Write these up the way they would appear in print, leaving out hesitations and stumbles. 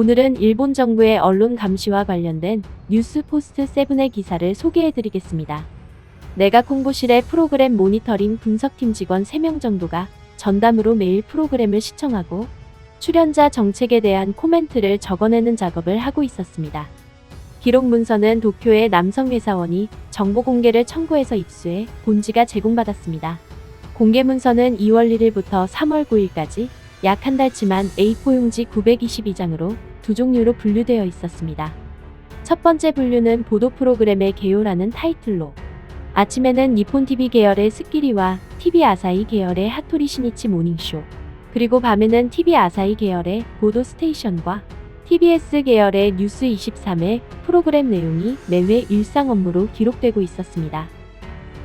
오늘은 일본 정부의 언론 감시와 관련된 뉴스포스트 7의 기사를 소개해드리겠습니다. 내각 홍보실의 프로그램 모니터링 분석팀 직원 3명 정도가 전담으로 매일 프로그램을 시청하고 출연자 정책에 대한 코멘트를 적어내는 작업을 하고 있었습니다. 기록 문서는 도쿄의 남성 회사원이 정보 공개를 청구해서 입수해 본지가 제공받았습니다. 공개 문서는 2월 1일부터 3월 9일까지 약 한 달치만 A4 용지 922장으로 두 종류로 분류되어 있었습니다. 첫 번째 분류는 보도 프로그램의 개요라는 타이틀로 아침에는 니폰TV 계열의 스키리와 TV 아사히 계열의 하토리 시니치 모닝쇼, 그리고 밤에는 TV 아사히 계열의 보도 스테이션과 TBS 계열의 뉴스 23의 프로그램 내용이 매회 일상 업무로 기록되고 있었습니다.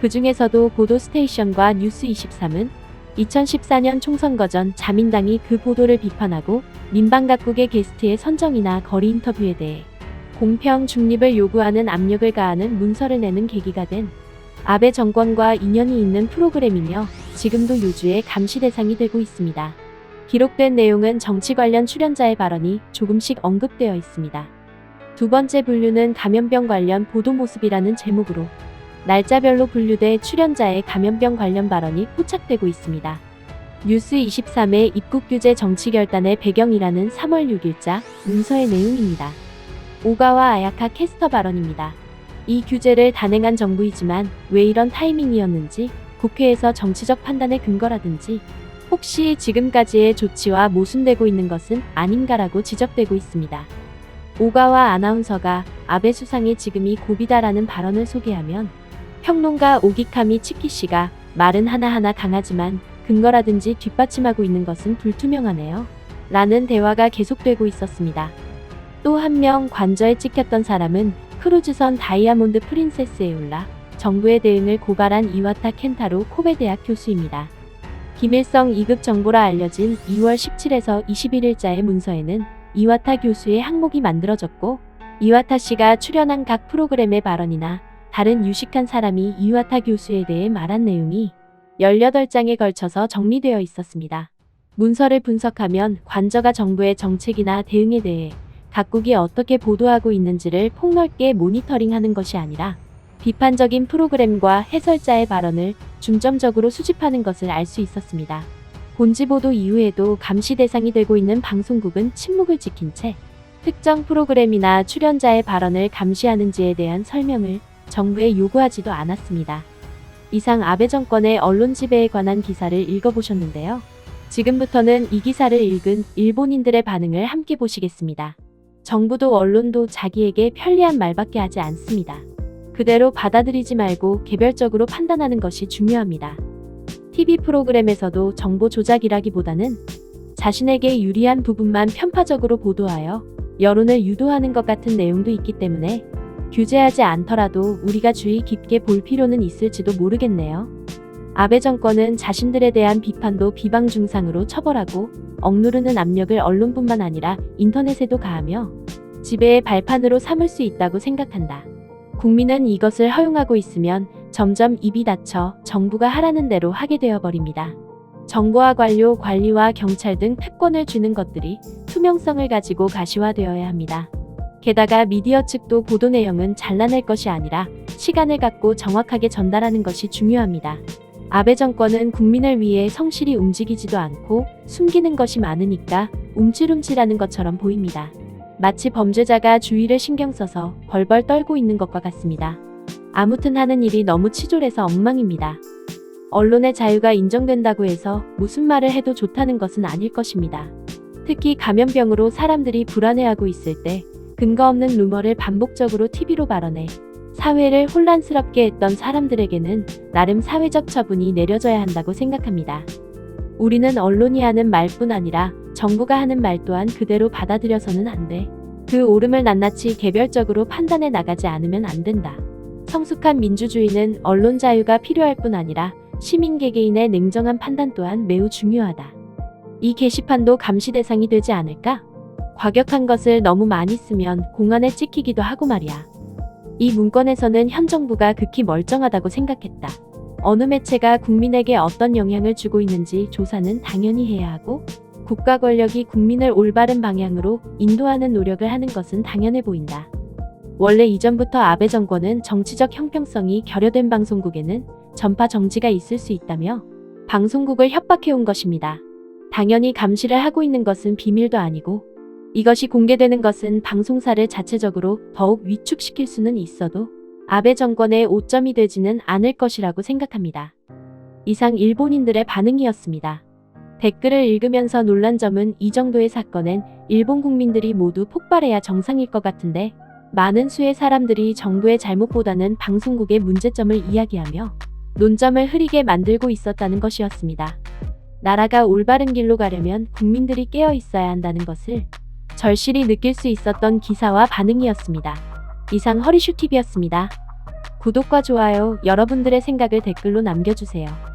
그 중에서도 보도 스테이션과 뉴스 23은 2014년 총선거 전 자민당이 그 보도를 비판하고 민방 각국의 게스트의 선정이나 거리 인터뷰에 대해 공평 중립을 요구하는 압력을 가하는 문서를 내는 계기가 된 아베 정권과 인연이 있는 프로그램이며 지금도 요주의 감시 대상이 되고 있습니다. 기록된 내용은 정치 관련 출연자의 발언이 조금씩 언급되어 있습니다. 두 번째 분류는 감염병 관련 보도 모습이라는 제목으로 날짜별로 분류돼 출연자의 감염병 관련 발언이 포착되고 있습니다. 뉴스 23의 입국 규제 정치 결단의 배경이라는 3월 6일자 문서의 내용입니다. 오가와 아야카 캐스터 발언입니다. 이 규제를 단행한 정부이지만 왜 이런 타이밍이었는지, 국회에서 정치적 판단의 근거라든지 혹시 지금까지의 조치와 모순되고 있는 것은 아닌가라고 지적되고 있습니다. 오가와 아나운서가 아베 수상의 지금이 고비다라는 발언을 소개하면 평론가 오기카미 치키씨가 말은 하나하나 강하지만 근거라든지 뒷받침하고 있는 것은 불투명하네요. 라는 대화가 계속되고 있었습니다. 또 한 명 관저에 찍혔던 사람은 크루즈선 다이아몬드 프린세스에 올라 정부의 대응을 고발한 이와타 켄타로 코베 대학 교수입니다. 기밀성 2급 정보라 알려진 2월 17에서 21일자의 문서에는 이와타 교수의 항목이 만들어졌고 이와타 씨가 출연한 각 프로그램의 발언이나 다른 유식한 사람이 이와타 교수에 대해 말한 내용이 18장에 걸쳐서 정리되어 있었습니다. 문서를 분석하면 관저가 정부의 정책이나 대응에 대해 각국이 어떻게 보도하고 있는지를 폭넓게 모니터링하는 것이 아니라 비판적인 프로그램과 해설자의 발언을 중점적으로 수집하는 것을 알 수 있었습니다. 본지 보도 이후에도 감시 대상이 되고 있는 방송국은 침묵을 지킨 채 특정 프로그램이나 출연자의 발언을 감시하는지에 대한 설명을 정부에 요구하지도 않았습니다. 이상 아베 정권의 언론 지배에 관한 기사를 읽어보셨는데요. 지금부터는 이 기사를 읽은 일본인들의 반응을 함께 보시겠습니다. 정부도 언론도 자기에게 편리한 말밖에 하지 않습니다. 그대로 받아들이지 말고 개별적으로 판단하는 것이 중요합니다. TV 프로그램에서도 정보 조작이라기보다는 자신에게 유리한 부분만 편파적으로 보도하여 여론을 유도하는 것 같은 내용도 있기 때문에 규제하지 않더라도 우리가 주의 깊게 볼 필요는 있을지도 모르겠네요. 아베 정권은 자신들에 대한 비판도 비방중상으로 처벌하고 억누르는 압력을 언론뿐만 아니라 인터넷에도 가하며 지배의 발판으로 삼을 수 있다고 생각한다. 국민은 이것을 허용하고 있으면 점점 입이 닫혀 정부가 하라는 대로 하게 되어버립니다. 정보화 관료, 관리와 경찰 등 특권을 주는 것들이 투명성을 가지고 가시화되어야 합니다. 게다가 미디어 측도 보도 내용은 잘라낼 것이 아니라 시간을 갖고 정확하게 전달하는 것이 중요합니다. 아베 정권은 국민을 위해 성실히 움직이지도 않고 숨기는 것이 많으니까 움찔움찔하는 것처럼 보입니다. 마치 범죄자가 주의를 신경 써서 벌벌 떨고 있는 것과 같습니다. 아무튼 하는 일이 너무 치졸해서 엉망입니다. 언론의 자유가 인정된다고 해서 무슨 말을 해도 좋다는 것은 아닐 것입니다. 특히 감염병으로 사람들이 불안해하고 있을 때 근거 없는 루머를 반복적으로 TV로 발언해 사회를 혼란스럽게 했던 사람들에게는 나름 사회적 처분이 내려져야 한다고 생각합니다. 우리는 언론이 하는 말뿐 아니라 정부가 하는 말 또한 그대로 받아들여서는 안 돼. 그 옳음을 낱낱이 개별적으로 판단해 나가지 않으면 안 된다. 성숙한 민주주의는 언론 자유가 필요할 뿐 아니라 시민 개개인의 냉정한 판단 또한 매우 중요하다. 이 게시판도 감시 대상이 되지 않을까? 과격한 것을 너무 많이 쓰면 공안에 찍히기도 하고 말이야. 이 문건에서는 현 정부가 극히 멀쩡하다고 생각했다. 어느 매체가 국민에게 어떤 영향을 주고 있는지 조사는 당연히 해야 하고 국가 권력이 국민을 올바른 방향으로 인도하는 노력을 하는 것은 당연해 보인다. 원래 이전부터 아베 정권은 정치적 형평성이 결여된 방송국에는 전파 정지가 있을 수 있다며 방송국을 협박해온 것입니다. 당연히 감시를 하고 있는 것은 비밀도 아니고 이것이 공개되는 것은 방송사를 자체적으로 더욱 위축시킬 수는 있어도 아베 정권의 오점이 되지는 않을 것이라고 생각합니다. 이상 일본인들의 반응이었습니다. 댓글을 읽으면서 놀란 점은 이 정도의 사건엔 일본 국민들이 모두 폭발해야 정상일 것 같은데 많은 수의 사람들이 정부의 잘못보다는 방송국의 문제점을 이야기하며 논점을 흐리게 만들고 있었다는 것이었습니다. 나라가 올바른 길로 가려면 국민들이 깨어 있어야 한다는 것을 절실히 느낄 수 있었던 기사와 반응이었습니다. 이상 허리슈TV였습니다. 구독과 좋아요, 여러분들의 생각을 댓글로 남겨주세요.